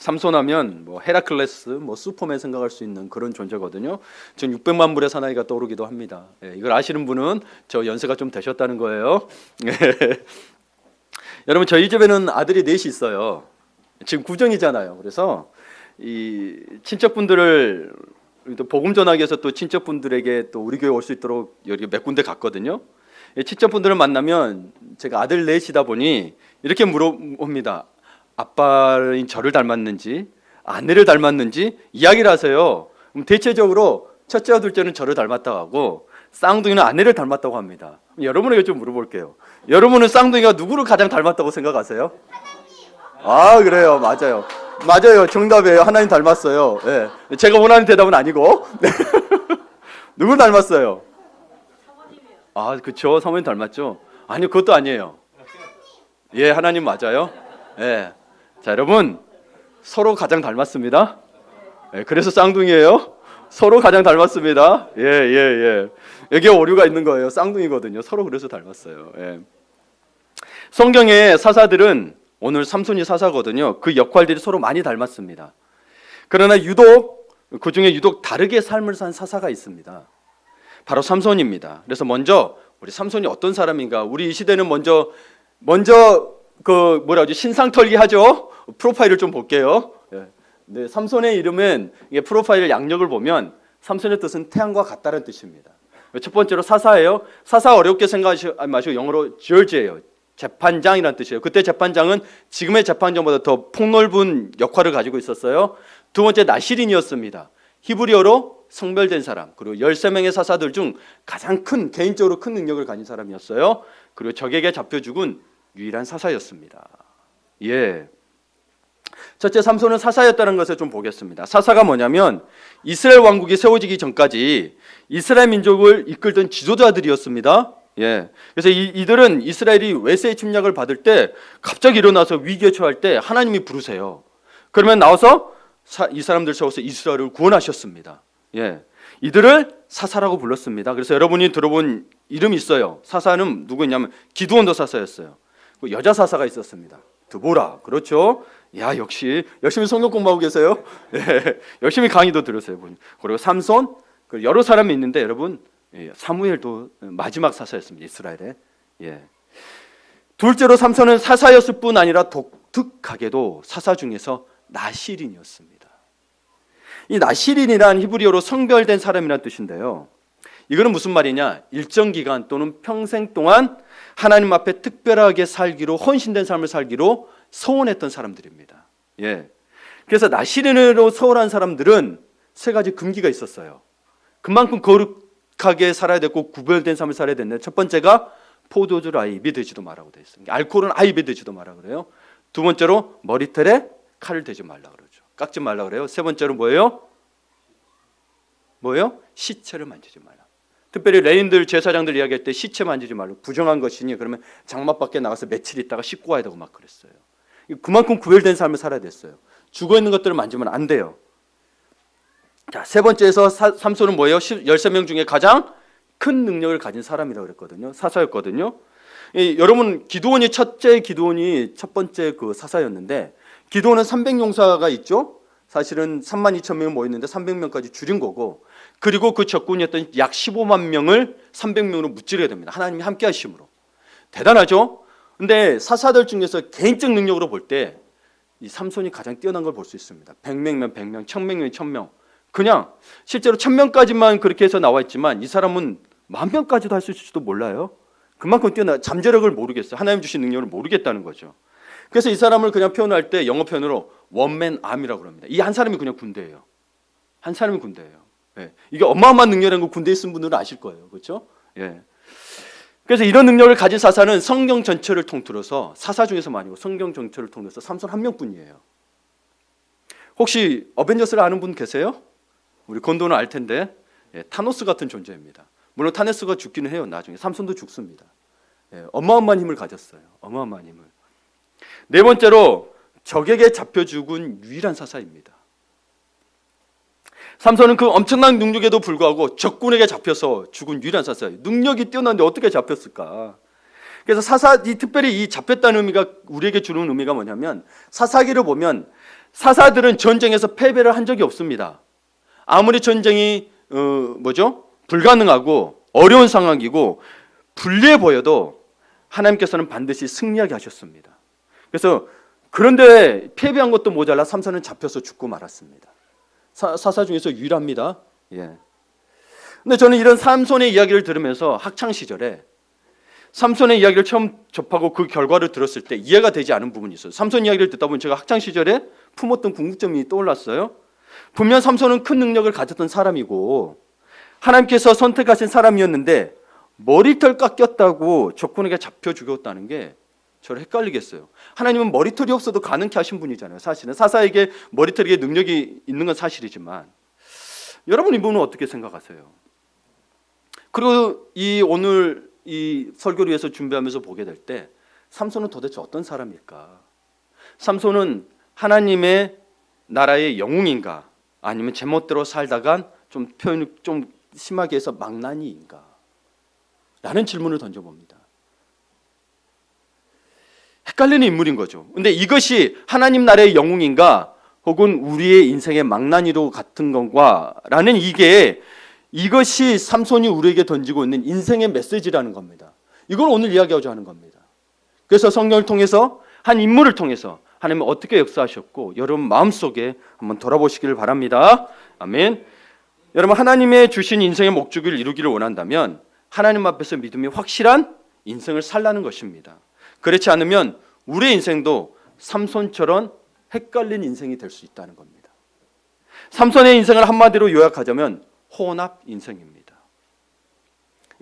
삼손하면 뭐 헤라클레스, 뭐 슈퍼맨 생각할 수 있는 그런 존재거든요. 전 600만 불의 사나이가 떠오르기도 합니다. 이걸 아시는 분은 저 연세가 좀 되셨다는 거예요. 여러분 저희 집에는 아들이 넷이 있어요. 지금 구정이잖아요. 그래서 이 친척분들을 또 복음 전하기 위해서 또 친척분들에게 또 우리 교회 올 수 있도록 여기 몇 군데 갔거든요. 친척분들을 만나면 제가 아들 넷이다 보니 이렇게 물어봅니다. 아빠는 저를 닮았는지 아내를 닮았는지 이야기를 하세요. 그럼 대체적으로 첫째와 둘째는 저를 닮았다고 하고 쌍둥이는 아내를 닮았다고 합니다. 여러분에게 좀 물어볼게요. 여러분은 쌍둥이가 누구를 가장 닮았다고 생각하세요? 아 그래요. 맞아요. 정답이에요. 하나님 닮았어요. 네. 제가 원하는 대답은 아니고 네. 누구 닮았어요? 아 그렇죠. 사모님 닮았죠. 아니 그것도 아니에요. 예 하나님 맞아요. 예. 자 여러분 서로 가장 닮았습니다. 예, 그래서 쌍둥이에요. 서로 가장 닮았습니다. 예. 여기에 오류가 있는 거예요. 쌍둥이거든요. 서로 그래서 닮았어요. 예. 성경의 사사들은 오늘 삼손이 사사거든요. 그 역할들이 서로 많이 닮았습니다. 그러나 그 중에 유독 다르게 삶을 산 사사가 있습니다. 바로 삼손입니다. 그래서 먼저 우리 삼손이 어떤 사람인가? 우리 이 시대는 먼저 그 신상털기 하죠. 프로파일을 좀 볼게요. 네, 삼손의 이름은 이게 프로파일 양력을 보면 삼손의 뜻은 태양과 같다는 뜻입니다. 첫 번째로 사사예요. 사사 어렵게 생각하지 마시고 영어로 judge예요. 재판장이라는 뜻이에요. 그때 재판장은 지금의 재판장보다 더 폭넓은 역할을 가지고 있었어요. 두 번째 나시린이었습니다. 히브리어로 성별된 사람, 그리고 13명의 사사들 중 가장 개인적으로 큰 능력을 가진 사람이었어요. 그리고 적에게 잡혀 죽은 유일한 사사였습니다. 예. 첫째 삼손은 사사였다는 것을 좀 보겠습니다. 사사가 뭐냐면 이스라엘 왕국이 세워지기 전까지 이스라엘 민족을 이끌던 지도자들이었습니다. 예. 그래서 이들은 이스라엘이 외세의 침략을 받을 때 갑자기 일어나서 위기에 처할 때 하나님이 부르세요. 그러면 나와서 이 사람들 세워서 이스라엘을 구원하셨습니다. 예. 이들을 사사라고 불렀습니다. 그래서 여러분이 들어본 이름이 있어요. 사사는 누구냐면 기드온도 사사였어요. 여자 사사가 있었습니다. 드보라. 그렇죠? 야 역시 열심히 성경 공부하고 계세요. 예. 열심히 강의도 들으세요. 그리고 삼손, 여러 사람이 있는데 여러분 사무엘도 마지막 사사였습니다. 이스라엘에. 예. 둘째로 삼손은 사사였을 뿐 아니라 독특하게도 사사 중에서 나시린이었습니다. 이 나시린이란 히브리어로 성별된 사람이란 뜻인데요. 이거는 무슨 말이냐? 일정 기간 또는 평생 동안 하나님 앞에 특별하게 살기로 헌신된 삶을 살기로 서원했던 사람들입니다. 예. 그래서 나시린으로 서원한 사람들은 세 가지 금기가 있었어요. 그만큼 거룩하게 살아야 됐고 구별된 삶을 살아야 됐는데 첫 번째가 포도주를 아예 입에 대지도 말라고 되어 있습니다. 알코올은 아예 입에 대지도 말라 그래요. 두 번째로 머리털에 칼을 대지 말라 그러죠. 깎지 말라 그래요. 세 번째로 뭐예요? 시체를 만지지 말라. 특별히 레인들 제사장들 이야기할 때 시체 만지지 말고 부정한 것이니 그러면 장막 밖에 나가서 며칠 있다가 씻고 와야 되고 막 그랬어요. 그만큼 구별된 삶을 살아야 됐어요. 죽어있는 것들을 만지면 안 돼요. 자, 세 번째에서 삼손은 뭐예요? 13명 중에 가장 큰 능력을 가진 사람이라고 그랬거든요. 사사였거든요. 여러분 첫째 기드온이 첫 번째 그 사사였는데 기드온은 300용사가 있죠. 사실은 32,000명이 모였는데 300명까지 줄인 거고 그리고 그 적군이었던 약 15만 명을 300명으로 무찌르게 됩니다. 하나님이 함께 하심으로. 대단하죠? 근데 사사들 중에서 개인적 능력으로 볼 때 이 삼손이 가장 뛰어난 걸 볼 수 있습니다. 100명이면 100명, 1000명이면 1000명. 그냥 실제로 1000명까지만 그렇게 해서 나와 있지만 이 사람은 10,000명까지도 할 수 있을지도 몰라요. 그만큼 뛰어나 잠재력을 모르겠어요. 하나님 주신 능력을 모르겠다는 거죠. 그래서 이 사람을 그냥 표현할 때 영어 표현으로 원맨 암이라고 합니다. 이 한 사람이 그냥 군대예요. 한 사람이 군대예요. 예. 이게 어마어마한 능력이라는 거 군대에 있은 분들은 아실 거예요. 그렇죠? 예. 그래서 이런 능력을 가진 사사는 성경 전체를 통틀어서 사사 중에서만 아니고 성경 전체를 통해서 삼손 한 명뿐이에요. 혹시 어벤져스를 아는 분 계세요? 우리 건도는 알 텐데 타노스 같은 존재입니다. 물론 타노스가 죽기는 해요. 나중에 삼손도 죽습니다. 어마어마한 힘을 가졌어요. 어마어마한 힘을. 네 번째로 적에게 잡혀 죽은 유일한 사사입니다. 삼손은 그 엄청난 능력에도 불구하고 적군에게 잡혀서 죽은 유일한 사사예요. 능력이 뛰어난데 어떻게 잡혔을까? 그래서 특별히 이 잡혔다는 의미가 우리에게 주는 의미가 뭐냐면, 사사기를 보면 사사들은 전쟁에서 패배를 한 적이 없습니다. 아무리 전쟁이 불가능하고 어려운 상황이고 불리해 보여도 하나님께서는 반드시 승리하게 하셨습니다. 그래서 그런데 패배한 것도 모자라 삼손은 잡혀서 죽고 말았습니다. 사사 중에서 유일합니다. 예. 근데 저는 이런 삼손의 이야기를 들으면서 학창 시절에 삼손의 이야기를 처음 접하고 그 결과를 들었을 때 이해가 되지 않은 부분이 있어요. 삼손 이야기를 듣다 보면 제가 학창 시절에 품었던 궁극점이 떠올랐어요. 분명 삼손은 큰 능력을 가졌던 사람이고 하나님께서 선택하신 사람이었는데 머리털 깎였다고 적군에게 잡혀 죽였다는 게 저를 헷갈리게 했어요. 하나님은 머리털이 없어도 가능케 하신 분이잖아요. 사실은 사사에게 머리털에게 능력이 있는 건 사실이지만, 여러분 이 부분은 어떻게 생각하세요? 그리고 오늘 이 설교를 위해서 준비하면서 보게 될 때 삼손은 도대체 어떤 사람일까? 삼손은 하나님의 나라의 영웅인가? 아니면 제멋대로 살다간 좀 표현을 좀 심하게 해서 망나니인가? 라는 질문을 던져봅니다. 헷갈리는 인물인 거죠. 근데 이것이 하나님 나라의 영웅인가? 혹은 우리의 인생의 망나니로 같은 건가? 라는 이것이 삼손이 우리에게 던지고 있는 인생의 메시지라는 겁니다. 이걸 오늘 이야기하고자 하는 겁니다. 그래서 성경을 통해서 한 인물을 통해서 하나님은 어떻게 역사하셨고 여러분 마음속에 한번 돌아보시기를 바랍니다. 아멘. 여러분 하나님의 주신 인생의 목적을 이루기를 원한다면 하나님 앞에서 믿음이 확실한 인생을 살라는 것입니다. 그렇지 않으면 우리의 인생도 삼손처럼 헷갈린 인생이 될 수 있다는 겁니다. 삼손의 인생을 한마디로 요약하자면 혼합 인생입니다.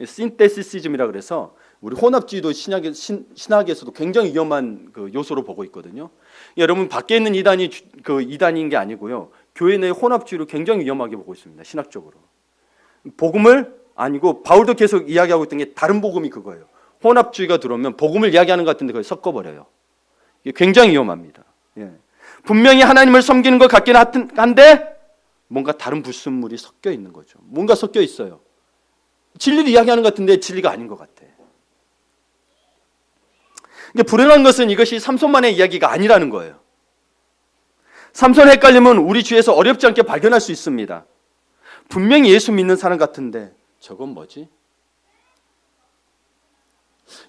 신테시시즘이라 그래서 우리 혼합주의도 신학에서도 굉장히 위험한 그 요소로 보고 있거든요. 여러분 밖에 있는 이단인 게 아니고요. 교회 내 혼합주의를 굉장히 위험하게 보고 있습니다. 신학적으로. 복음을 아니고 바울도 계속 이야기하고 있던 게 다른 복음이 그거예요. 혼합주의가 들어오면 복음을 이야기하는 것 같은데 그걸 섞어버려요. 이게 굉장히 위험합니다. 예. 분명히 하나님을 섬기는 것 같긴 한데 뭔가 다른 불순물이 섞여 있는 거죠. 뭔가 섞여 있어요. 진리를 이야기하는 것 같은데 진리가 아닌 것 같아. 근데 불행한 것은 이것이 삼손만의 이야기가 아니라는 거예요. 삼손 헷갈림은 우리 주위에서 어렵지 않게 발견할 수 있습니다. 분명히 예수 믿는 사람 같은데 저건 뭐지?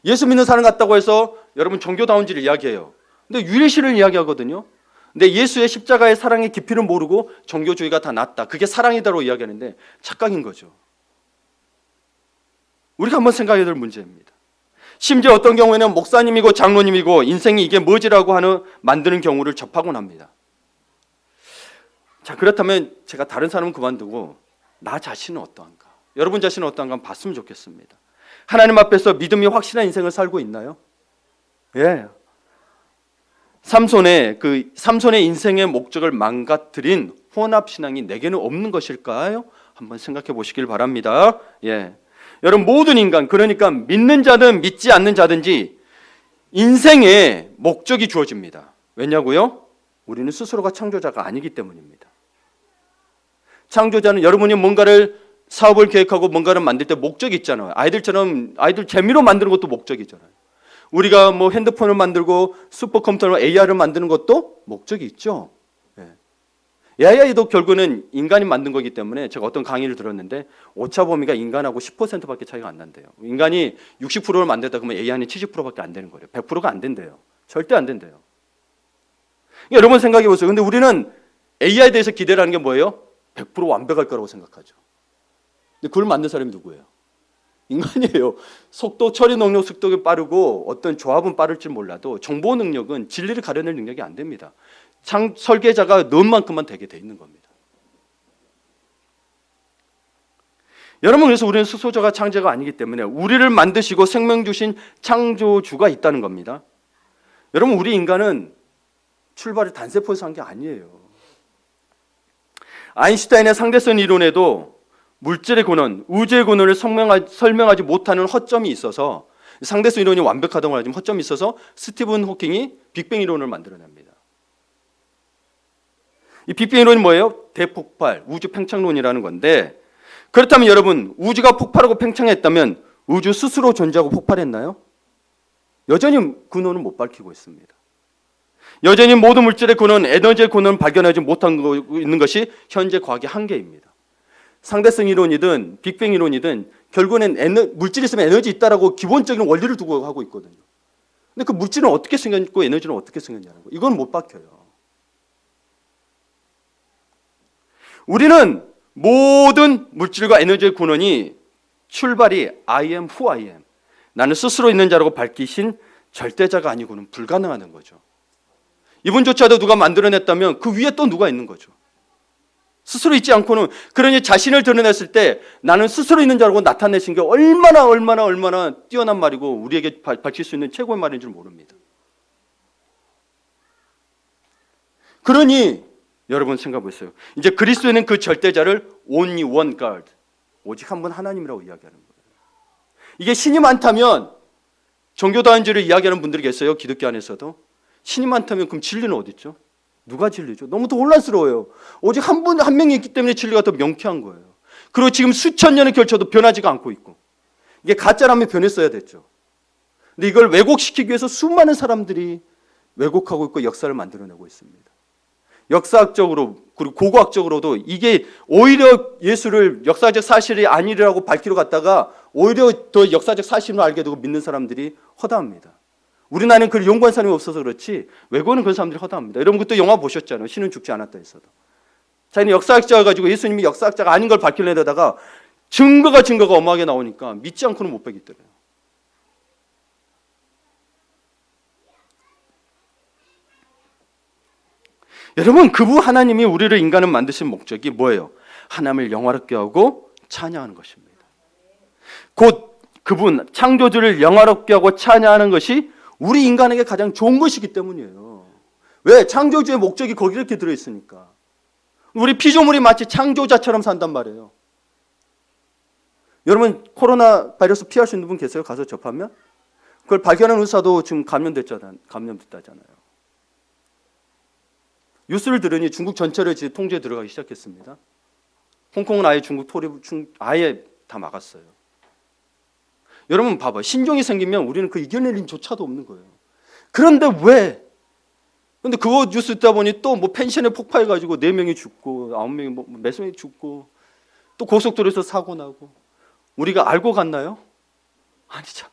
예수 믿는 사람 같다고 해서 여러분 종교다운지를 이야기해요. 근데 유일신을 이야기하거든요. 근데 예수의 십자가의 사랑의 깊이를 모르고 종교주의가 다 낫다. 그게 사랑이다로 이야기하는데 착각인 거죠. 우리가 한번 생각해야 될 문제입니다. 심지어 어떤 경우에는 목사님이고 장로님이고 인생이 이게 뭐지라고 만드는 경우를 접하곤 합니다. 자, 그렇다면 제가 다른 사람은 그만두고 나 자신은 어떠한가? 여러분 자신은 어떠한가 한번 봤으면 좋겠습니다. 하나님 앞에서 믿음이 확실한 인생을 살고 있나요? 예. 삼손의 인생의 목적을 망가뜨린 혼합신앙이 내게는 없는 것일까요? 한번 생각해 보시길 바랍니다. 예. 여러분 모든 인간, 그러니까 믿는 자든 믿지 않는 자든지 인생의 목적이 주어집니다. 왜냐고요? 우리는 스스로가 창조자가 아니기 때문입니다. 창조자는 여러분이 뭔가를 사업을 계획하고 뭔가를 만들 때 목적이 있잖아요. 아이들 재미로 만드는 것도 목적이잖아요. 우리가 뭐 핸드폰을 만들고 슈퍼컴퓨터로 AI를 만드는 것도 목적이 있죠. AI도 결국은 인간이 만든 거기 때문에 제가 어떤 강의를 들었는데 오차 범위가 인간하고 10%밖에 차이가 안 난대요. 인간이 60%를 만들다 그러면 AI는 70%밖에 안 되는 거예요. 100%가 안 된대요. 절대 안 된대요. 여러분 생각해 보세요. 근데 우리는 AI에 대해서 기대를 하는 게 뭐예요? 100% 완벽할 거라고 생각하죠. 근데 그걸 만든 사람이 누구예요? 인간이에요. 처리 능력 속도가 빠르고 어떤 조합은 빠를지 몰라도 정보 능력은 진리를 가려낼 능력이 안 됩니다. 설계자가 넣은 만큼만 되게 돼 있는 겁니다. 여러분 그래서 우리는 수소자가 창조가 아니기 때문에 우리를 만드시고 생명 주신 창조주가 있다는 겁니다. 여러분 우리 인간은 출발을 단세포에서 한 게 아니에요. 아인슈타인의 상대성 이론에도 물질의 근원, 우주의 근원을 설명하지 못하는 허점이 있어서 상대성 이론이 완벽하다고 하지만 허점이 있어서 스티븐 호킹이 빅뱅 이론을 만들어냅니다. 이 빅뱅 이론이 뭐예요? 대폭발, 우주 팽창론이라는 건데 그렇다면 여러분 우주가 폭발하고 팽창했다면 우주 스스로 존재하고 폭발했나요? 여전히 근원은 못 밝히고 있습니다. 여전히 모든 물질의 근원, 에너지의 근원을 발견하지 못하고 있는 것이 현재 과학의 한계입니다. 상대성 이론이든 빅뱅 이론이든 결국에는 물질이 있으면 에너지 있다라고 기본적인 원리를 두고 하고 있거든요. 근데 그 물질은 어떻게 생겼고 에너지는 어떻게 생겼냐는 거. 이건 못 밝혀요. 우리는 모든 물질과 에너지의 근원이 출발이 I am who I am. 나는 스스로 있는 자라고 밝히신 절대자가 아니고는 불가능하다는 거죠. 이분조차도 누가 만들어냈다면 그 위에 또 누가 있는 거죠. 스스로 있지 않고는, 그러니 자신을 드러냈을 때 나는 스스로 있는 자라고 나타내신 게 얼마나 뛰어난 말이고 우리에게 밝힐 수 있는 최고의 말인 줄 모릅니다. 그러니 여러분 생각해 보세요. 이제 그리스도에는 그 절대자를 only one God, 오직 한 분 하나님이라고 이야기하는 거예요. 이게 신이 많다면, 종교다원주의를 이야기하는 분들이 계세요. 기독교 안에서도. 신이 많다면 그럼 진리는 어디 있죠? 누가 진리죠? 너무 더 혼란스러워요. 오직 한 분, 한 명이 있기 때문에 진리가 더 명쾌한 거예요. 그리고 지금 수천 년을 걸쳐도 변하지가 않고 있고, 이게 가짜라면 변했어야 됐죠. 근데 이걸 왜곡시키기 위해서 수많은 사람들이 왜곡하고 있고 역사를 만들어내고 있습니다. 역사학적으로 그리고 고고학적으로도 이게 오히려 예수를 역사적 사실이 아니라고 밝히러 갔다가 오히려 더 역사적 사실을 알게 되고 믿는 사람들이 허다합니다. 우리나라는 그걸 연구한 사람이 없어서 그렇지 외국은 그런 사람들이 허다합니다. 여러분 그때 영화 보셨잖아요. 신은 죽지 않았다 했어도. 자기는 역사학자가 가지고 예수님이 역사학자가 아닌 걸 밝히려다가 증거가 어마하게 나오니까 믿지 않고는 못 베겠더래요. 여러분 그분 하나님이 우리를 인간을 만드신 목적이 뭐예요? 하나님을 영화롭게 하고 찬양하는 것입니다. 곧 그분 창조주를 영화롭게 하고 찬양하는 것이 우리 인간에게 가장 좋은 것이기 때문이에요. 왜? 창조주의 목적이 거기 이렇게 들어있으니까. 우리 피조물이 마치 창조자처럼 산단 말이에요. 여러분 코로나 바이러스 피할 수 있는 분 계세요? 가서 접하면? 그걸 발견한 의사도 지금 감염됐다잖아요. 뉴스를 들으니 중국 전체를 지금 통제에 들어가기 시작했습니다. 홍콩은 아예 중국 토립 아예 다 막았어요. 여러분 봐봐요. 신종이 생기면 우리는 그 이겨낼 힘조차도 없는 거예요. 그런데 왜? 근데 그거 뉴스 듣다 보니 또 뭐 펜션에 폭파해가지고 4명이 죽고 9명이 뭐 몇 명이 죽고 또 고속도로에서 사고 나고 우리가 알고 갔나요? 아니잖아요.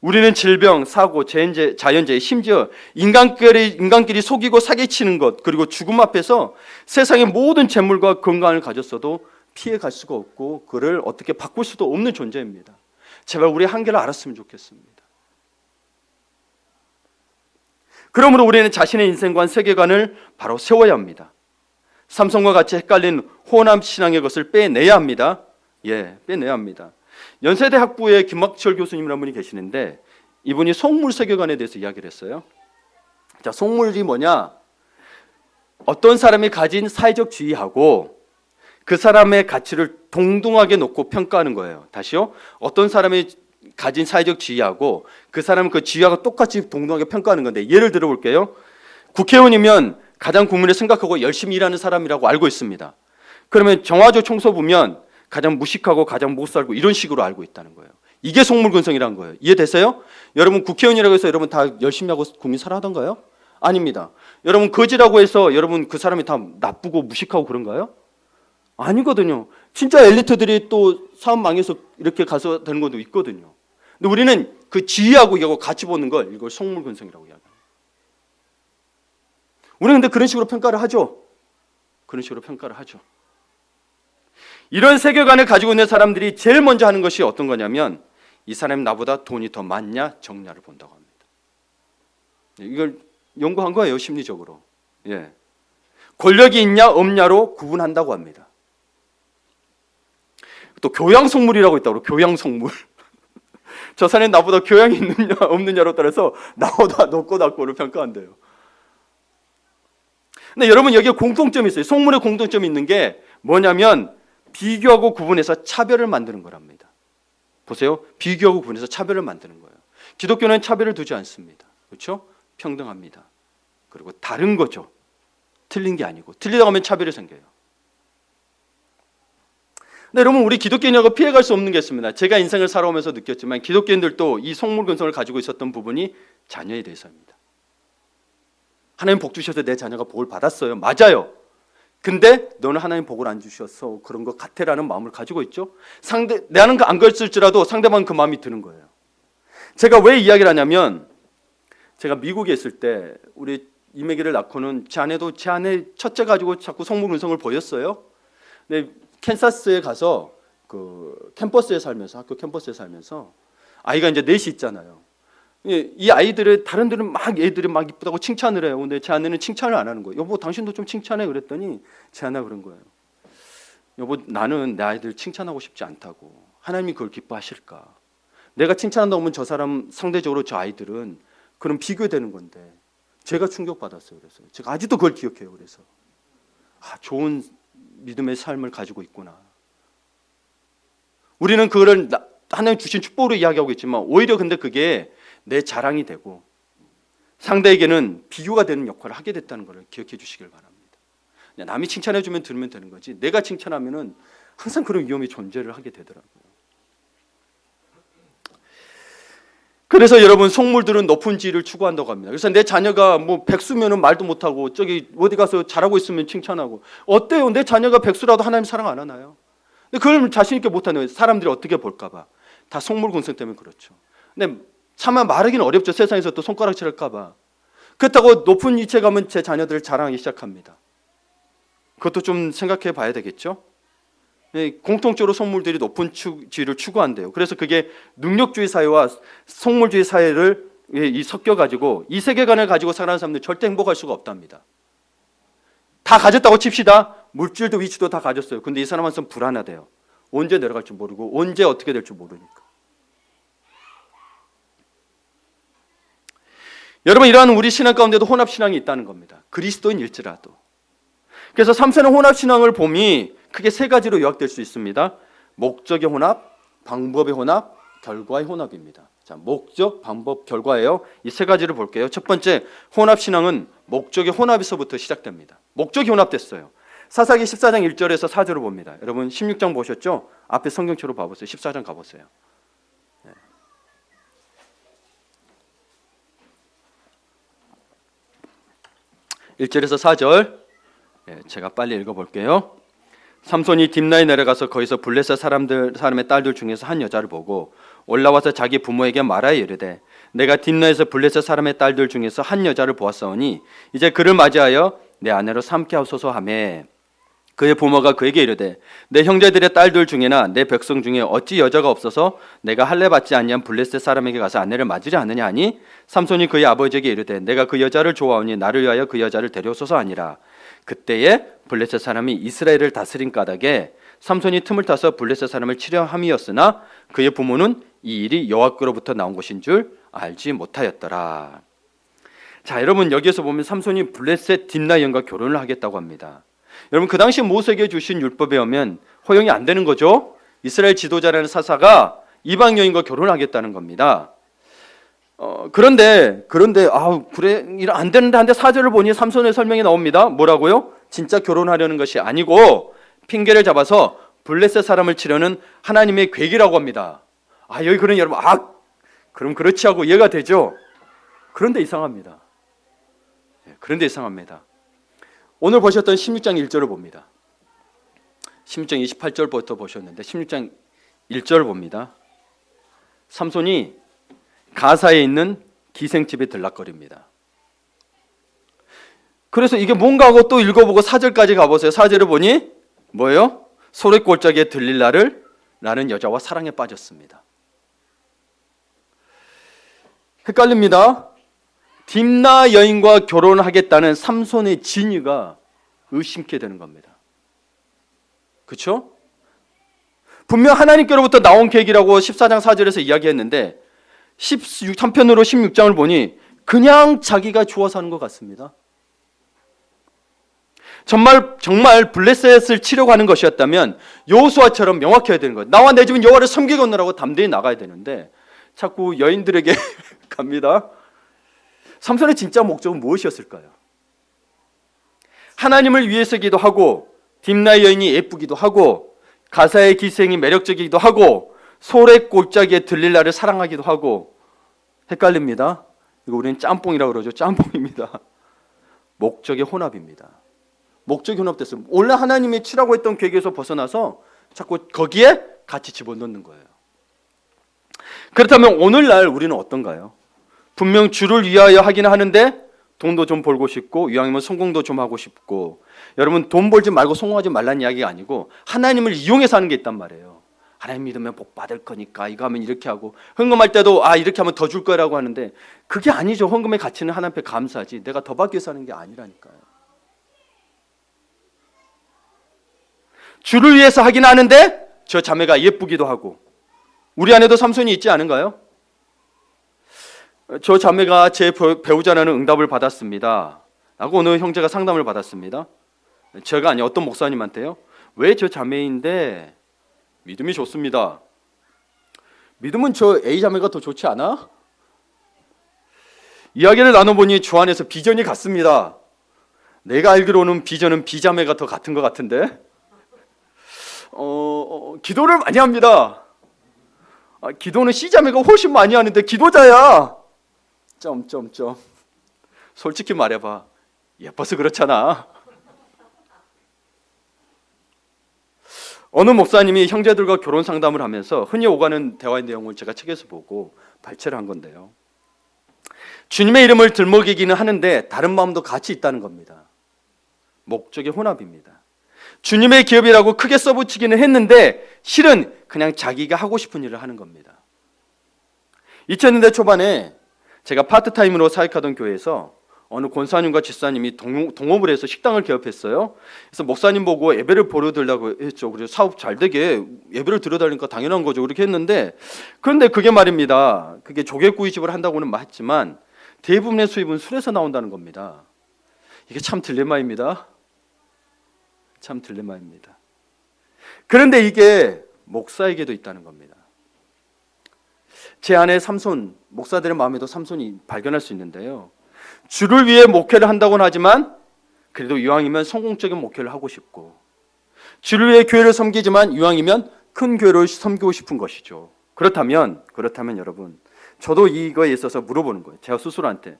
우리는 질병, 사고, 자연재해, 심지어 인간끼리 속이고 사기치는 것, 그리고 죽음 앞에서 세상의 모든 재물과 건강을 가졌어도 피해갈 수가 없고 그를 어떻게 바꿀 수도 없는 존재입니다. 제발 우리 한계를 알았으면 좋겠습니다. 그러므로 우리는 자신의 인생관, 세계관을 바로 세워야 합니다. 삼성과 같이 헷갈린 호남 신앙의 것을 빼내야 합니다. 빼내야 합니다. 연세대 학부의 김학철 교수님이라는 분이 계시는데 이분이 속물 세계관에 대해서 이야기를 했어요. 자, 속물이 뭐냐? 어떤 사람이 가진 사회적 지위하고 그 사람의 가치를 동등하게 놓고 평가하는 거예요. 다시요. 어떤 사람이 가진 사회적 지위하고 그 사람은 그 지위하고 똑같이 동등하게 평가하는 건데 예를 들어 볼게요. 국회의원이면 가장 국민을 생각하고 열심히 일하는 사람이라고 알고 있습니다. 그러면 정화조 청소부면 가장 무식하고 가장 못 살고 이런 식으로 알고 있다는 거예요. 이게 속물근성이라는 거예요. 이해되세요? 여러분 국회의원이라고 해서 여러분 다 열심히 하고 국민 살아하던가요? 아닙니다. 여러분 거지라고 해서 여러분 그 사람이 다 나쁘고 무식하고 그런가요? 아니거든요. 진짜 엘리트들이 또 사업 망해서 이렇게 가서 되는 것도 있거든요. 근데 우리는 그 지위하고 이거 같이 보는 걸 이걸 속물근성이라고 이야기합니다. 우리는 근데 그런 식으로 평가를 하죠. 이런 세계관을 가지고 있는 사람들이 제일 먼저 하는 것이 어떤 거냐면 이 사람이 나보다 돈이 더 많냐 적냐를 본다고 합니다. 이걸 연구한 거예요. 심리적으로. 권력이 있냐 없냐로 구분한다고 합니다. 또 교양속물이라고 있다고. 교양속물. 저 사람이 나보다 교양이 있느냐 없느냐로 따라서 나보다 높고 낮고를 평가한대요. 근데 여러분 여기에 공통점이 있어요. 속물에 공통점이 있는 게 뭐냐면 비교하고 구분해서 차별을 만드는 거랍니다. 보세요. 비교하고 구분해서 차별을 만드는 거예요. 기독교는 차별을 두지 않습니다. 그렇죠? 평등합니다. 그리고 다른 거죠. 틀린 게 아니고 틀리다고 하면 차별이 생겨요. 근데 여러분, 우리 기독교인이라고 피해갈 수 없는 게 있습니다. 제가 인생을 살아오면서 느꼈지만 기독교인들도 이 속물근성을 가지고 있었던 부분이 자녀에 대해서입니다. 하나님 복 주셔서 내 자녀가 복을 받았어요. 맞아요. 근데 너는 하나님 복을 안 주셔서 그런 것 같아라는 마음을 가지고 있죠. 나는 안 그랬을지라도 상대방은 그 마음이 드는 거예요. 제가 왜 이야기를 하냐면, 제가 미국에 있을 때 우리 이매기를 낳고는 제 아내 첫째 가지고 자꾸 속물근성을 보였어요. 근데 캔사스에 가서 그 캠퍼스에 살면서, 학교 캠퍼스에 살면서 아이가 이제 넷이 있잖아요. 이 아이들의 다른들은 막 애들이 막 이쁘다고 칭찬을 해요. 근데 제 아내는 칭찬을 안 하는 거예요. 여보, 당신도 좀 칭찬해. 그랬더니 제 아내가 그런 거예요. 여보, 나는 내 아이들 칭찬하고 싶지 않다고. 하나님이 그걸 기뻐하실까? 내가 칭찬한다고 하면 저 사람, 상대적으로 저 아이들은 그런 비교되는 건데 제가 충격받았어요. 그래서 제가 아직도 그걸 기억해요. 그래서 좋은 믿음의 삶을 가지고 있구나. 우리는 그거를 하나님 주신 축복으로 이야기하고 있지만 오히려 근데 그게 내 자랑이 되고 상대에게는 비교가 되는 역할을 하게 됐다는 것을 기억해 주시길 바랍니다. 남이 칭찬해 주면 들으면 되는 거지, 내가 칭찬하면은 항상 그런 위험이 존재를 하게 되더라고요. 그래서 여러분, 속물들은 높은 지위를 추구한다고 합니다. 그래서 내 자녀가 뭐 백수면은 말도 못하고 저기 어디 가서 잘하고 있으면 칭찬하고, 어때요? 내 자녀가 백수라도 하나님 사랑 안 하나요? 근데 그걸 자신 있게 못하는 거예요. 사람들이 어떻게 볼까 봐. 다 속물근성 때문에 그렇죠. 근데 차마 말하기는 어렵죠. 세상에서 또 손가락질할까 봐. 그렇다고 높은 위치에 가면 제 자녀들을 자랑하기 시작합니다. 그것도 좀 생각해 봐야 되겠죠. 공통적으로 속물들이 높은 지위를 추구한대요. 그래서 그게 능력주의 사회와 속물주의 사회를 섞여가지고 이 세계관을 가지고 살아가는 사람들 절대 행복할 수가 없답니다. 다 가졌다고 칩시다. 물질도 위치도 다 가졌어요. 근데 이 사람한테는 불안하대요. 언제 내려갈 줄 모르고 언제 어떻게 될 줄 모르니까. 여러분, 이러한 우리 신앙 가운데도 혼합신앙이 있다는 겁니다. 그리스도인일지라도. 그래서 삼세는 혼합신앙을 봄이 크게 세 가지로 요약될 수 있습니다. 목적의 혼합, 방법의 혼합, 결과의 혼합입니다. 자, 목적, 방법, 결과예요. 이 세 가지를 볼게요. 첫 번째, 혼합신앙은 목적의 혼합에서부터 시작됩니다. 목적이 혼합됐어요. 사사기 14장 1절에서 4절을 봅니다. 여러분 16장 보셨죠? 앞에 성경처럼 봐보세요. 14장 가보세요. 1절에서 4절, 제가 빨리 읽어볼게요. 삼손이 딥나에 내려가서 거기서 블레셋 사람의 딸들 중에서 한 여자를 보고 올라와서 자기 부모에게 말하여 이르되 내가 딥나에서 블레셋 사람의 딸들 중에서 한 여자를 보았사오니 이제 그를 맞이하여 내 아내로 삼게 하소서 하매 그의 부모가 그에게 이르되 내 형제들의 딸들 중에나 내 백성 중에 어찌 여자가 없어서 내가 할례 받지 아니한 블레셋 사람에게 가서 아내를 맞으려 하느냐 하니 삼손이 그의 아버지에게 이르되 내가 그 여자를 좋아하오니 나를 위하여 그 여자를 데려오소서 하니라. 그때에 블레셋 사람이 이스라엘을 다스린 까닭에 삼손이 틈을 타서 블레셋 사람을 치려 함이었으나 그의 부모는 이 일이 여호와께로부터 나온 것인 줄 알지 못하였더라. 자, 여러분 여기에서 보면 삼손이 블레셋 딥나 여인과 결혼을 하겠다고 합니다. 여러분 그 당시 모세에게 주신 율법에 의하면 허용이 안 되는 거죠. 이스라엘 지도자라는 사사가 이방 여인과 결혼하겠다는 겁니다. 그런데 그래 안 되는데 한데 4절을 보니 삼손의 설명이 나옵니다. 뭐라고요? 진짜 결혼하려는 것이 아니고 핑계를 잡아서 블레셋 사람을 치려는 하나님의 계획이라고 합니다. 여기 그런 여러분 그럼 그렇지 하고 이해가 되죠. 그런데 이상합니다. 오늘 보셨던 16장 1절을 봅니다. 16장 28절부터 보셨는데 16장 1절을 봅니다. 삼손이 가사에 있는 기생집에 들락거립니다. 그래서 이게 뭔가 하고 또 읽어보고 4절까지 가보세요. 4절을 보니 뭐예요? 소래골짜기에 들릴라를 라는 여자와 사랑에 빠졌습니다. 헷갈립니다. 딥나 여인과 결혼하겠다는 삼손의 진위가 의심케 되는 겁니다. 그렇죠? 분명 하나님께로부터 나온 계획이라고 14장 4절에서 이야기했는데 13편으로 16장을 보니 그냥 자기가 좋아서 하는 것 같습니다. 정말 블레셋을 치려고 하는 것이었다면 여호수아처럼 명확해야 되는 거예요. 나와 내 집은 여호와를 섬기겠노라고 담대히 나가야 되는데 자꾸 여인들에게 갑니다. 삼손의 진짜 목적은 무엇이었을까요? 하나님을 위해서기도 하고 딥나의 여인이 예쁘기도 하고 가사의 기생이 매력적이기도 하고 소래 골짜기에 들릴라를 사랑하기도 하고 헷갈립니다. 이거 우리는 짬뽕이라고 그러죠. 짬뽕입니다. 목적의 혼합입니다. 목적이 혼합됐어요. 원래 하나님이 치라고 했던 계획에서 벗어나서 자꾸 거기에 같이 집어넣는 거예요. 그렇다면 오늘날 우리는 어떤가요? 분명 주를 위하여 하긴 하는데 돈도 좀 벌고 싶고 이왕이면 성공도 좀 하고 싶고, 여러분 돈 벌지 말고 성공하지 말라는 이야기가 아니고 하나님을 이용해서 하는 게 있단 말이에요. 하나님 믿으면 복 받을 거니까 이거 하면 이렇게 하고, 헌금할 때도 이렇게 하면 더 줄 거라고 하는데 그게 아니죠. 헌금의 가치는 하나님 앞에 감사하지 내가 더 받기 위해서 하는 게 아니라니까요. 주를 위해서 하긴 하는데 저 자매가 예쁘기도 하고, 우리 안에도 삼손이 있지 않은가요? 저 자매가 제 배우자라는 응답을 받았습니다 라고 어느 형제가 상담을 받았습니다. 제가 아니 어떤 목사님한테요. 왜 저 자매인데 믿음이 좋습니다. 믿음은 저 A 자매가 더 좋지 않아? 이야기를 나눠보니 주 안에서 비전이 같습니다. 내가 알기로는 비전은 B 자매가 더 같은 것 같은데 기도를 많이 합니다. 기도는 C 자매가 훨씬 많이 하는데 기도자야. 점점점. 솔직히 말해봐. 예뻐서 그렇잖아. 어느 목사님이 형제들과 결혼 상담을 하면서 흔히 오가는 대화의 내용을 제가 책에서 보고 발췌를 한 건데요. 주님의 이름을 들먹이기는 하는데 다른 마음도 같이 있다는 겁니다. 목적의 혼합입니다. 주님의 기업이라고 크게 써붙이기는 했는데 실은 그냥 자기가 하고 싶은 일을 하는 겁니다. 2000년대 초반에 제가 파트타임으로 사역하던 교회에서 어느 권사님과 집사님이 동업을 해서 식당을 개업했어요. 그래서 목사님 보고 예배를 보려드리려고 했죠. 그래서 사업 잘 되게 예배를 드려달라니까 당연한 거죠. 그렇게 했는데, 그런데 그게 말입니다. 그게 조개구이집을 한다고는 했지만 대부분의 수입은 술에서 나온다는 겁니다. 이게 참 딜레마입니다. 참 딜레마입니다. 그런데 이게 목사에게도 있다는 겁니다. 제 안에 삼손, 목사들의 마음에도 삼손이 발견할 수 있는데요. 주를 위해 목회를 한다고는 하지만 그래도 이왕이면 성공적인 목회를 하고 싶고, 주를 위해 교회를 섬기지만 이왕이면 큰 교회를 섬기고 싶은 것이죠. 그렇다면 여러분, 저도 이거에 있어서 물어보는 거예요. 제가 스스로한테,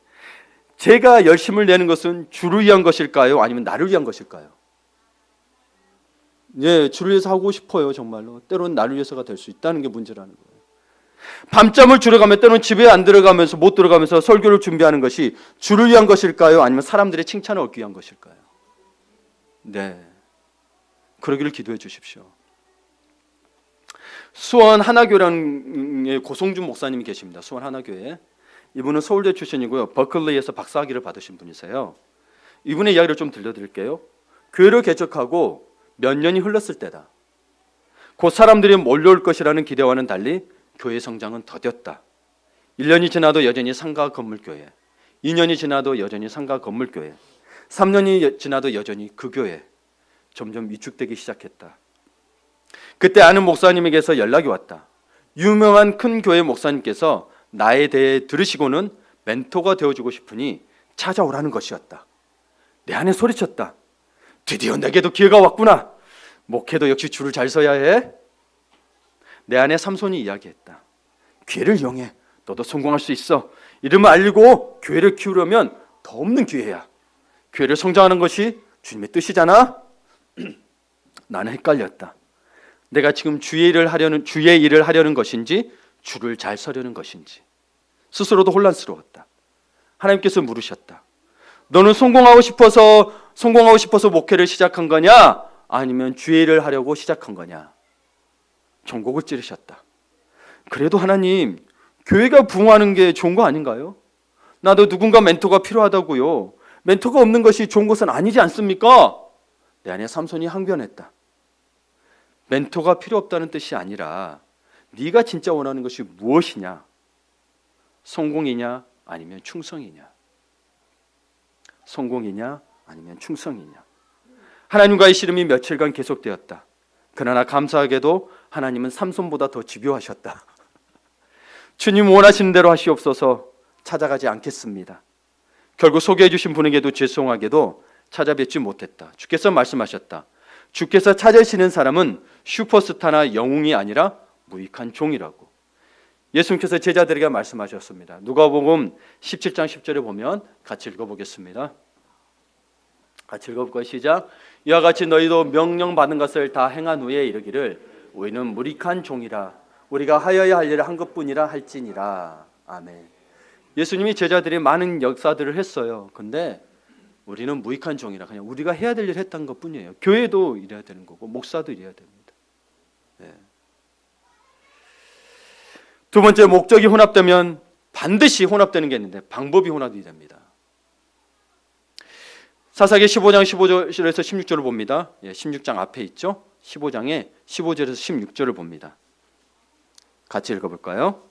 제가 열심을 내는 것은 주를 위한 것일까요? 아니면 나를 위한 것일까요? 예, 주를 위해서 하고 싶어요. 정말로. 때로는 나를 위해서가 될 수 있다는 게 문제라는 거예요. 밤잠을 줄여가며 때로는 집에 안 들어가면서 못 들어가면서 설교를 준비하는 것이 주를 위한 것일까요? 아니면 사람들의 칭찬을 얻기 위한 것일까요? 네, 그러기를 기도해 주십시오. 수원 하나교랑의 고성준 목사님이 계십니다. 수원 하나교회. 이분은 서울대 출신이고요. 버클리에서 박사학위를 받으신 분이세요. 이분의 이야기를 좀 들려드릴게요. 교회를 개척하고 몇 년이 흘렀을 때다. 곧 사람들이 몰려올 것이라는 기대와는 달리 교회 성장은 더뎠다. 1년이 지나도 여전히 상가 건물교회, 2년이 지나도 여전히 상가 건물교회, 3년이 지나도 여전히 그 교회. 점점 위축되기 시작했다. 그때 아는 목사님에게서 연락이 왔다. 유명한 큰 교회 목사님께서 나에 대해 들으시고는 멘토가 되어주고 싶으니 찾아오라는 것이었다. 내 안에 소리쳤다. 드디어 내게도 기회가 왔구나. 목회도 역시 줄을 잘 서야 해. 내 안에 삼손이 이야기했다. 기회를 이용해. 너도 성공할 수 있어. 이름을 알리고 교회를 키우려면 더 없는 기회야. 교회를 성장하는 것이 주님의 뜻이잖아. 나는 헷갈렸다. 내가 지금 주의 일을 하려는 것인지 줄을 잘 서려는 것인지 스스로도 혼란스러웠다. 하나님께서 물으셨다. 너는 성공하고 싶어서 목회를 시작한 거냐? 아니면 주의 일을 하려고 시작한 거냐? 종곡을 찌르셨다. 그래도 하나님, 교회가 부흥하는 게 좋은 거 아닌가요? 나도 누군가 멘토가 필요하다고요. 멘토가 없는 것이 좋은 것은 아니지 않습니까? 내 안에 삼손이 항변했다. 멘토가 필요 없다는 뜻이 아니라 네가 진짜 원하는 것이 무엇이냐? 성공이냐 아니면 충성이냐? 성공이냐 아니면 충성이냐? 하나님과의 씨름이 며칠간 계속되었다. 그러나 감사하게도 하나님은 삼손보다 더 집요하셨다. 주님 원하시는 대로 하시옵소서. 찾아가지 않겠습니다. 결국 소개해 주신 분에게도 죄송하게도 찾아뵙지 못했다. 주께서 말씀하셨다. 주께서 찾으시는 사람은 슈퍼스타나 영웅이 아니라 무익한 종이라고 예수님께서 제자들에게 말씀하셨습니다. 누가복음 17장 10절에 보면 같이 읽어보겠습니다. 같이 읽어볼까요? 시작. 이와 같이 너희도 명령받은 것을 다 행한 후에 이르기를 우리는 무익한 종이라 우리가 하여야 할 일을 한 것뿐이라 할지니라. 아멘. 예수님이 제자들이 많은 역사들을 했어요. 근데 우리는 무익한 종이라 그냥 우리가 해야 될 일 했던 것뿐이에요. 교회도 이래야 되는 거고 목사도 이래야 됩니다. 네. 두 번째, 목적이 혼합되면 반드시 혼합되는 게 있는데 방법이 혼합이 됩니다. 사사기 15장 15절에서 16절을 봅니다. 16장 앞에 있죠. 15장에 15절에서 16절을 봅니다. 같이 읽어볼까요?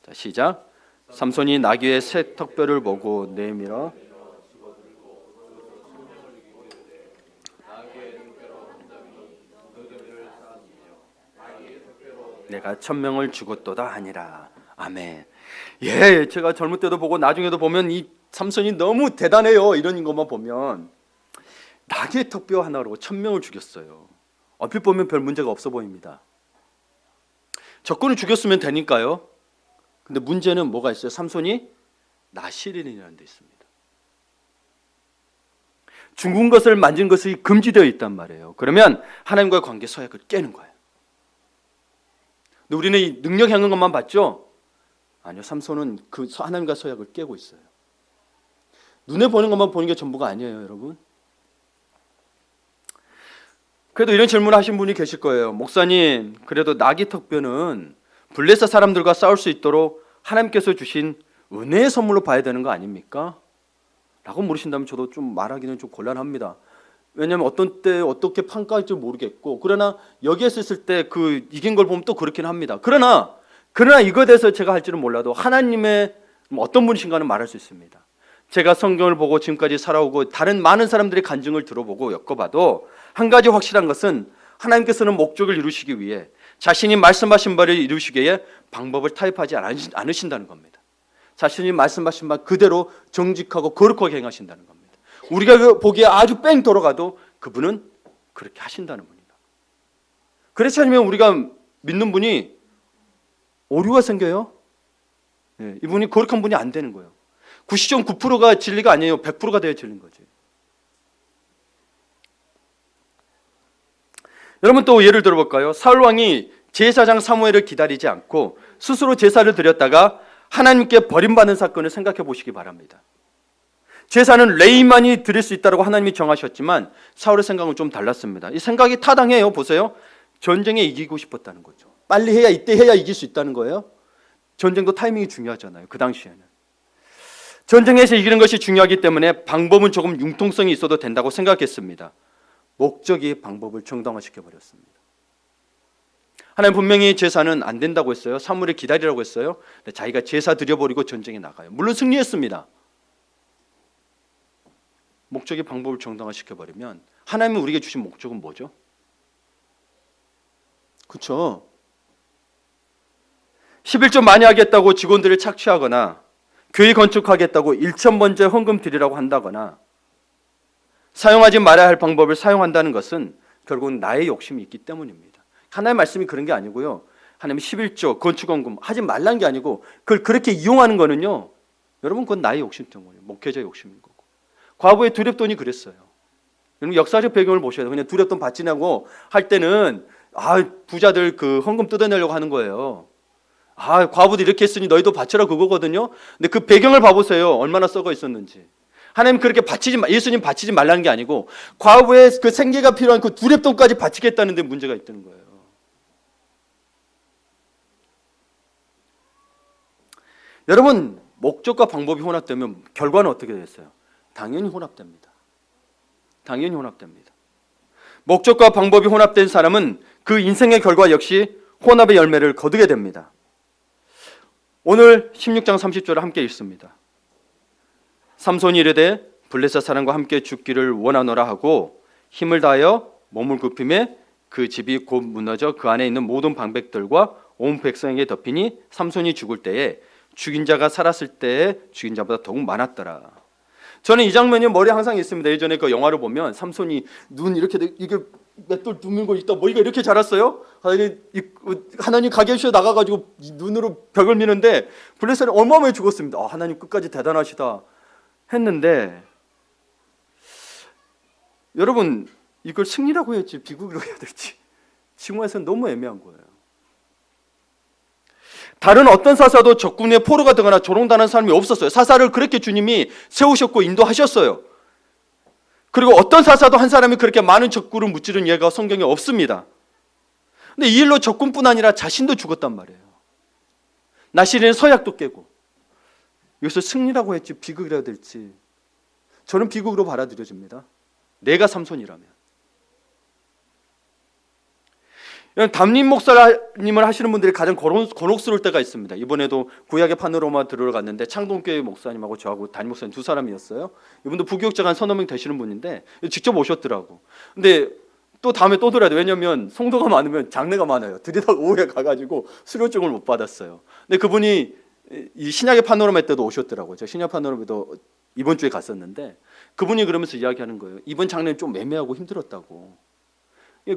자, 시작. 삼손이 나귀의 새 턱뼈를 보고 내밀어 내가 1000명을 죽었도다 하니라. 아멘. 예, 제가 젊을 때도 보고 나중에도 보면 이 삼손이 너무 대단해요. 이런 것만 보면 나귀의 턱뼈 하나로 1000명을 죽였어요. 얼핏 보면 별 문제가 없어 보입니다. 적군을 죽였으면 되니까요. 근데 문제는 뭐가 있어요? 삼손이 나시린이라는 데 있습니다. 죽은 것을 만진 것이 금지되어 있단 말이에요. 그러면 하나님과의 관계 서약을 깨는 거예요. 근데 우리는 이 능력 향한 것만 봤죠? 아니요, 삼손은 그 하나님과 서약을 깨고 있어요. 눈에 보는 것만 보는 게 전부가 아니에요, 여러분. 그래도 이런 질문을 하신 분이 계실 거예요. 목사님, 그래도 나귀 턱뼈는 블레셋 사람들과 싸울 수 있도록 하나님께서 주신 은혜의 선물로 봐야 되는 거 아닙니까? 라고 물으신다면 저도 좀 말하기는 좀 곤란합니다. 왜냐하면 어떤 때 어떻게 평가할지 모르겠고, 그러나 여기에 있을 때 그 이긴 걸 보면 또 그렇긴 합니다. 그러나 이거에 대해서 제가 할지는 몰라도 하나님의 어떤 분이신가는 말할 수 있습니다. 제가 성경을 보고 지금까지 살아오고 다른 많은 사람들의 간증을 들어보고 엮어봐도 한 가지 확실한 것은 하나님께서는 목적을 이루시기 위해 자신이 말씀하신 바를 이루시기 위해 방법을 타협하지 않으신다는 겁니다. 자신이 말씀하신 바 그대로 정직하고 거룩하게 행하신다는 겁니다. 우리가 보기에 아주 뺑 돌아가도 그분은 그렇게 하신다는 분이다. 그렇지 않으면 우리가 믿는 분이 오류가 생겨요. 이분이 거룩한 분이 안 되는 거예요. 90.9%가 진리가 아니에요. 100%가 돼야 진리인 거지. 여러분 또 예를 들어볼까요? 사울 왕이 제사장 사무엘을 기다리지 않고 스스로 제사를 드렸다가 하나님께 버림받는 사건을 생각해 보시기 바랍니다. 제사는 레위만이 드릴 수 있다고 하나님이 정하셨지만 사울의 생각은 좀 달랐습니다. 이 생각이 타당해요. 보세요. 전쟁에 이기고 싶었다는 거죠. 빨리 해야, 이때 해야 이길 수 있다는 거예요. 전쟁도 타이밍이 중요하잖아요. 그 당시에는. 전쟁에서 이기는 것이 중요하기 때문에 방법은 조금 융통성이 있어도 된다고 생각했습니다. 목적이 방법을 정당화시켜버렸습니다. 하나님 분명히 제사는 안 된다고 했어요. 사무엘을 기다리라고 했어요. 근데 자기가 제사 드려버리고 전쟁에 나가요. 물론 승리했습니다. 목적이 방법을 정당화시켜버리면 하나님은 우리에게 주신 목적은 뭐죠? 그렇죠? 11조 많이 하겠다고 직원들을 착취하거나 교회 건축하겠다고 1,000번째 헌금 드리라고 한다거나 사용하지 말아야 할 방법을 사용한다는 것은 결국은 나의 욕심이 있기 때문입니다. 하나님의 말씀이 그런 게 아니고요. 하나님이 11조 건축헌금 하지 말라는 게 아니고 그걸 그렇게 이용하는 거는요. 여러분 그건 나의 욕심 때문이에요. 목회자의 욕심인 거고. 과거에 두렙돈이 그랬어요. 여러분 역사적 배경을 보셔야 돼요. 그냥 두렙돈 받지냐고 할 때는 부자들 그 헌금 뜯어내려고 하는 거예요. 과부도 이렇게 했으니 너희도 바쳐라 그거거든요. 근데 그 배경을 봐보세요. 얼마나 썩어 있었는지. 하나님 그렇게 예수님 바치지 말라는 게 아니고 과부의 그 생계가 필요한 그 두렙돈까지 바치겠다는 데 문제가 있다는 거예요. 여러분 목적과 방법이 혼합되면 결과는 어떻게 됐어요? 당연히 혼합됩니다. 당연히 혼합됩니다. 목적과 방법이 혼합된 사람은 그 인생의 결과 역시 혼합의 열매를 거두게 됩니다. 오늘 16장 30절을 함께 읽습니다. 삼손이 이르되 블레셋 사람과 함께 죽기를 원하노라 하고 힘을 다하여 몸을 굽히매 그 집이 곧 무너져 그 안에 있는 모든 방백들과 온 백성에게 덮이니 삼손이 죽을 때에 죽인 자가 살았을 때에 죽인 자보다 더욱 많았더라. 저는 이 장면이 머리에 항상 있습니다. 예전에 그 영화를 보면 삼손이 눈 이렇게 맷돌 두물고 있다 머리가 이렇게 자랐어요. 하나님 가게 쉬어 나가가지고 눈으로 벽을 미는데 블레셋은 어마어마하게 죽었습니다. 하나님 끝까지 대단하시다 했는데, 여러분 이걸 승리라고 해야지 비극이라고 해야 될지 지금에서는 너무 애매한 거예요. 다른 어떤 사사도 적군의 포로가 되거나 조롱당하는 사람이 없었어요. 사사를 그렇게 주님이 세우셨고 인도하셨어요. 그리고 어떤 사사도 한 사람이 그렇게 많은 적군을 무찌른 예가 성경에 없습니다. 근데 이 일로 적군뿐 아니라 자신도 죽었단 말이에요. 나시린의 서약도 깨고. 여기서 승리라고 했지 비극이라 해야 될지 저는 비극으로 받아들여집니다. 내가 삼손이라면. 담임 목사님을 하시는 분들이 가장 곤혹스러울 때가 있습니다. 이번에도 구약의 파노라마 들어갔는데 창동교회 목사님하고 저하고 담임 목사님 두 사람이었어요. 이분도 부교육자가 한 서너 명 되시는 분인데 직접 오셨더라고. 근데 또 다음에 또 들어야 돼. 왜냐면 성도가 많으면 장례가 많아요. 들이다 오후에 가가지고 수료증을 못 받았어요. 근데 그분이 이 신약의 파노라마 때도 오셨더라고요. 제가 신약 파노라마도 이번 주에 갔었는데 그분이 그러면서 이야기하는 거예요. 이번 장례는 좀 애매하고 힘들었다고.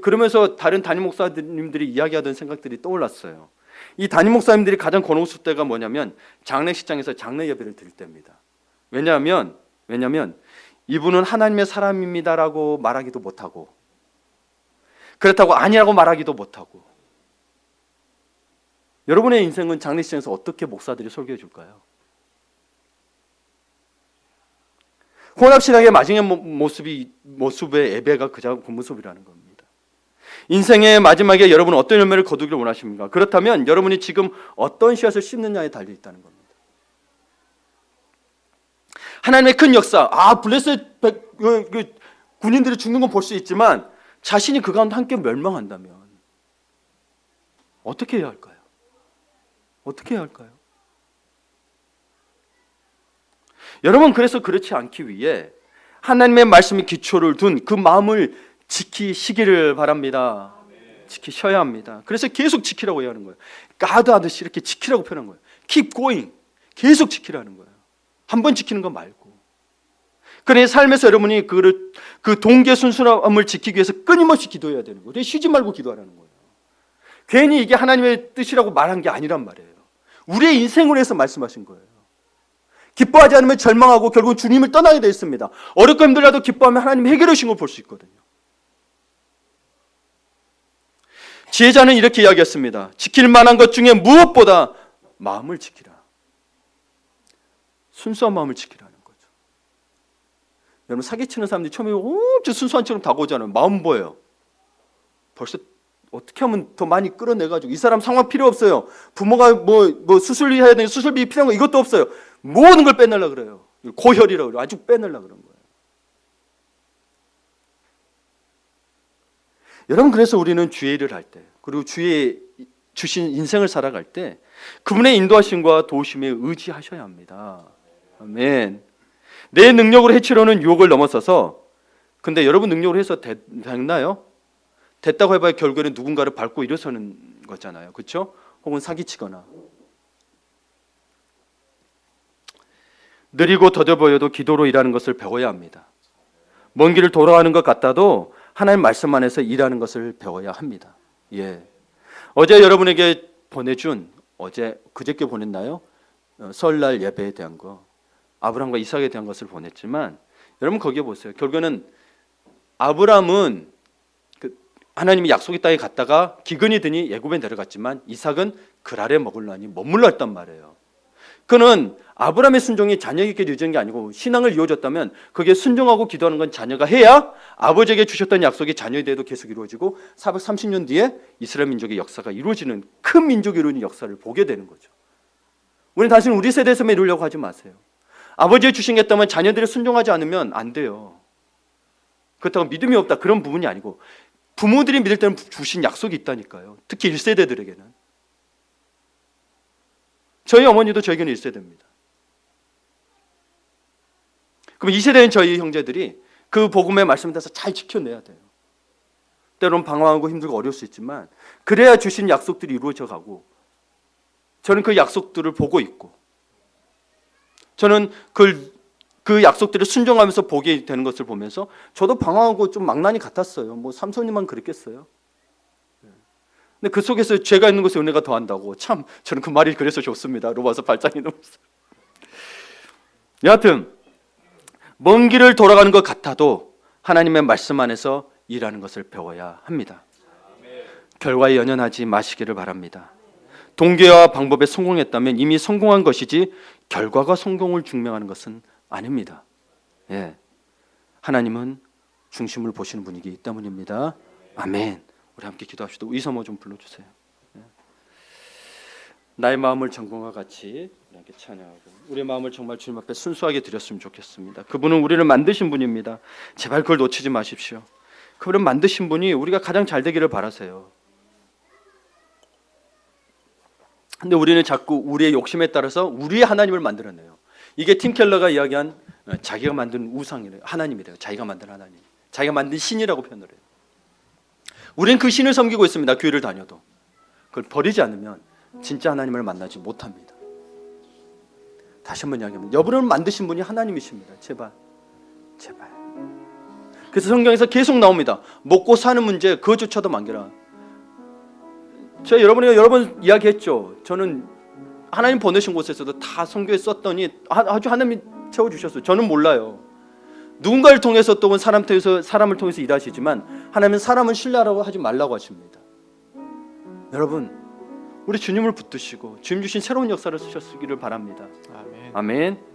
그러면서 다른 담임 목사님들이 이야기하던 생각들이 떠올랐어요. 이 담임 목사님들이 가장 곤혹스러울 때가 뭐냐면 장례식장에서 장례 예배를 드릴 때입니다. 왜냐하면 이분은 하나님의 사람입니다라고 말하기도 못하고 그렇다고 아니라고 말하기도 못하고. 여러분의 인생은 장례식장에서 어떻게 목사들이 설교해 줄까요? 혼합신앙의 마지막 모습의 예배가 그 모습이라는 겁니다. 인생의 마지막에 여러분은 어떤 열매를 거두기를 원하십니까? 그렇다면 여러분이 지금 어떤 씨앗을 심느냐에 달려 있다는 겁니다. 하나님의 큰 역사, 블레셋 군인들이 죽는 건 볼 수 있지만 자신이 그 가운데 함께 멸망한다면 어떻게 해야 할까요? 어떻게 해야 할까요? 여러분, 그래서 그렇지 않기 위해 하나님의 말씀에 기초를 둔 그 마음을 지키시기를 바랍니다. 지키셔야 합니다. 그래서 계속 지키라고 해야 하는 거예요. 가드하듯이 이렇게 지키라고 표현한 거예요. Keep going. 계속 지키라는 거예요. 한 번 지키는 거 말고. 그래 삶에서 여러분이 그 동계 순수함을 지키기 위해서 끊임없이 기도해야 되는 거예요. 쉬지 말고 기도하라는 거예요. 괜히 이게 하나님의 뜻이라고 말한 게 아니란 말이에요. 우리의 인생을 위해서 말씀하신 거예요. 기뻐하지 않으면 절망하고 결국 주님을 떠나게 되어 있습니다. 어렵고 힘들어도 기뻐하면 하나님이 해결해 주신 걸 볼 수 있거든요. 지혜자는 이렇게 이야기했습니다. 지킬 만한 것 중에 무엇보다 마음을 지키라. 순수한 마음을 지키라는 거죠. 여러분, 사기치는 사람들이 처음에 엄청 순수한 처럼 다가오잖아요. 마음 뭐예요? 벌써 어떻게 하면 더 많이 끌어내가지고 이 사람 상황 필요 없어요. 부모가 뭐 수술해야 되는 수술비 필요한 거 이것도 없어요. 모든 걸 빼내려고 그래요. 고혈이라고 그래요. 아주 빼내려고 그런 거예요. 여러분, 그래서 우리는 주의 일을 할 때, 그리고 주의 주신 인생을 살아갈 때 그분의 인도하심과 도우심에 의지하셔야 합니다. 아멘. 내 능력으로 해치려는 유혹을 넘어서서, 근데 여러분 능력으로 해서 됐나요? 됐다고 해봐야 결국에는 누군가를 밟고 일어서는 거잖아요. 그렇죠? 혹은 사기치거나. 느리고 더뎌 보여도 기도로 일하는 것을 배워야 합니다. 먼 길을 돌아가는 것 같아도 하나님 말씀 안에서 일하는 것을 배워야 합니다. 예. 어제 여러분에게 보내준, 그저께 보냈나요? 설날 예배에 대한 거, 아브라함과 이삭에 대한 것을 보냈지만, 여러분 거기에 보세요. 결국에는 아브라함은 하나님이 약속의 땅에 갔다가 기근이 드니 애굽에 내려갔지만 이삭은 그랄에 머물러니 머물러 했단 말이에요. 그는 아브라함의 순종이 자녀에게 이어진 게 아니고 신앙을 이어졌다면 그게 순종하고 기도하는 건 자녀가 해야 아버지에게 주셨던 약속이 자녀에 대해도 계속 이루어지고 430년 뒤에 이스라엘 민족의 역사가 이루어지는, 큰 민족이 이루어지는 역사를 보게 되는 거죠. 우리는 다시는 우리 세대에서만 이루려고 하지 마세요. 아버지의 주신 게 있다면 자녀들이 순종하지 않으면 안 돼요. 그렇다고 믿음이 없다, 그런 부분이 아니고 부모들이 믿을 때는 주신 약속이 있다니까요. 특히 1세대들에게는. 저희 어머니도 저에게는 1세대입니다. 그럼 2세대인 저희 형제들이 그 복음의 말씀에 따라서 잘 지켜내야 돼요. 때로는 방황하고 힘들고 어려울 수 있지만 그래야 주신 약속들이 이루어져 가고, 저는 그 약속들을 보고 있고, 저는 그 그 약속들을 순종하면서 보게 되는 것을 보면서 저도 방황하고 좀 망나니 같았어요. 뭐 삼손이만 그랬겠어요. 근데 그 속에서 죄가 있는 것에 은혜가 더한다고, 참 저는 그 말이 그래서 좋습니다. 로마서 8장이 너무. 여하튼 먼 길을 돌아가는 것 같아도 하나님의 말씀 안에서 일하는 것을 배워야 합니다. 결과에 연연하지 마시기를 바랍니다. 동기와 방법에 성공했다면 이미 성공한 것이지 결과가 성공을 증명하는 것은 아닙니다. 예, 하나님은 중심을 보시는 분이기 때문입니다. 아멘. 우리 함께 기도합시다. 이서모 좀 불러주세요. 예. 나의 마음을 전공과 같이 이렇게 찬양하고 우리의 마음을 정말 주님 앞에 순수하게 드렸으면 좋겠습니다. 그분은 우리를 만드신 분입니다. 제발 그걸 놓치지 마십시오. 그분을 만드신 분이 우리가 가장 잘 되기를 바라세요. 근데 우리는 자꾸 우리의 욕심에 따라서 우리의 하나님을 만들어내요. 이게 팀 켈러가 이야기한 자기가 만든 우상이래요. 하나님이래요. 자기가 만든 하나님, 자기가 만든 신이라고 표현을 해요. 우리는 그 신을 섬기고 있습니다. 교회를 다녀도. 그걸 버리지 않으면 진짜 하나님을 만나지 못합니다. 다시 한번 이야기합니다. 여러분을 만드신 분이 하나님이십니다. 제발, 제발. 그래서 성경에서 계속 나옵니다. 먹고 사는 문제 그것조차도 만개라. 제가 여러분에게 여러 번 이야기했죠. 저는 하나님 보내신 곳에서도 다 성경에 썼더니 아주 하나님이 채워주셨어요. 저는 몰라요. 누군가를 통해서 또는 사람을 통해서 일하시지만 하나님은 사람은 신뢰하라고 하지 말라고 하십니다. 여러분, 우리 주님을 붙드시고 주님 주신 새로운 역사를 쓰셨기를 바랍니다. 아멘. 아멘.